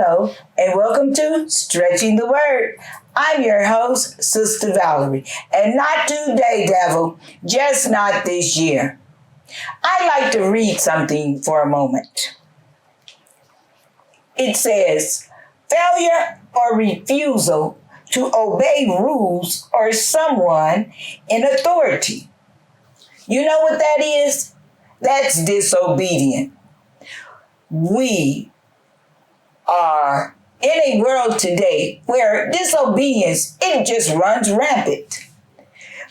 Hello, and welcome to Stretching the Word. I'm your host, Sister Valerie, and not today, devil, just not this year. I'd like to read something for a moment. It says, failure or refusal to obey rules or someone in authority. You know what that is? That's disobedient. We are in a world today where disobedience, it just runs rampant.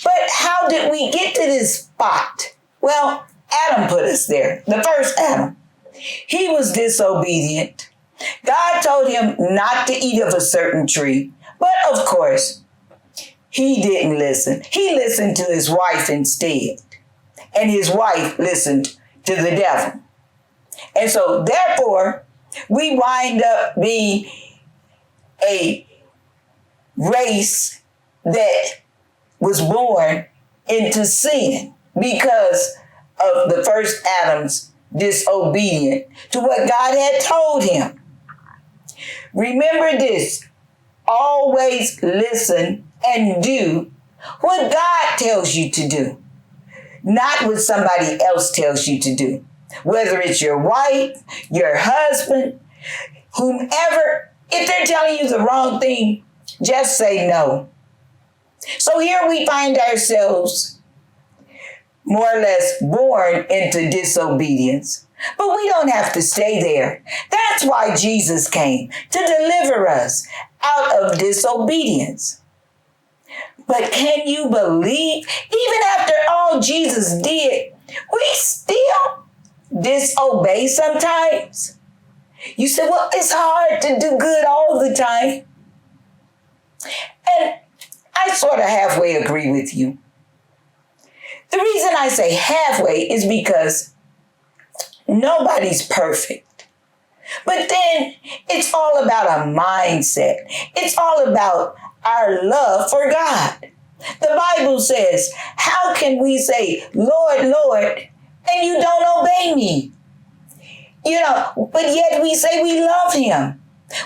But how did we get to this spot? Well, Adam put us there, the first Adam. He was disobedient. God told him not to eat of a certain tree, but of course, he didn't listen. He listened to his wife instead, and his wife listened to the devil. And so therefore, we wind up being a race that was born into sin because of the first Adam's disobedience to what God had told him. Remember this, always listen and do what God tells you to do, not what somebody else tells you to do. Whether it's your wife, your husband, whomever, if they're telling you the wrong thing, just say no. So here we find ourselves more or less born into disobedience. But we don't have to stay there. That's why Jesus came, to deliver us out of disobedience. But can you believe, even after all Jesus did, we still disobey sometimes? You say, well, it's hard to do good all the time. And I sort of halfway agree with you. The reason I say halfway is because nobody's perfect. But then it's all about a mindset. It's all about our love for God. The Bible says, how can we say, Lord, Lord, and you don't obey me? But yet we say we love him.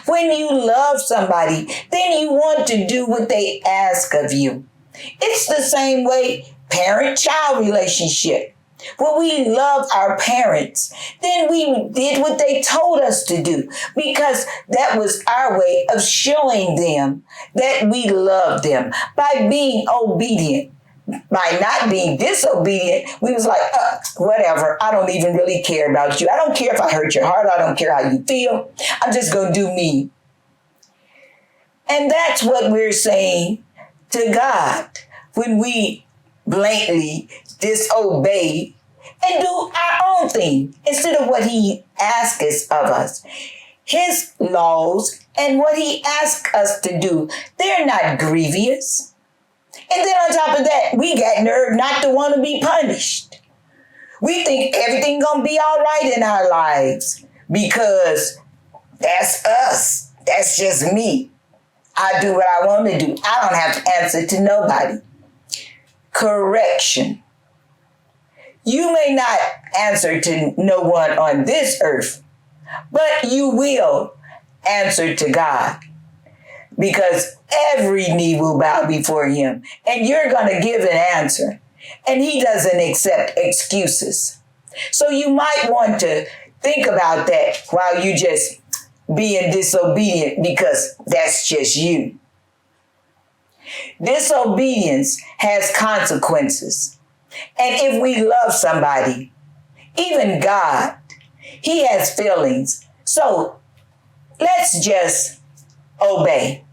When you love somebody, then you want to do what they ask of you. It's the same way parent-child relationship. When we love our parents, then we did what they told us to do because that was our way of showing them that we love them by being obedient. By not being disobedient, we was like, whatever, I don't even really care about you. I don't care if I hurt your heart. I don't care how you feel. I'm just going to do me. And that's what we're saying to God when we blatantly disobey and do our own thing instead of what he asks of us. His laws and what he asks us to do, they're not grievous. And then on top of that, we got nerve not to want to be punished. We think everything gonna be all right in our lives because that's us. That's just me. I do what I want to do. I don't have to answer to nobody. Correction. You may not answer to no one on this earth, but you will answer to God. Because every knee will bow before him. And you're going to give an answer. And he doesn't accept excuses. So you might want to think about that while you just being disobedient because that's just you. Disobedience has consequences. And if we love somebody, even God, he has feelings. So let's just obey.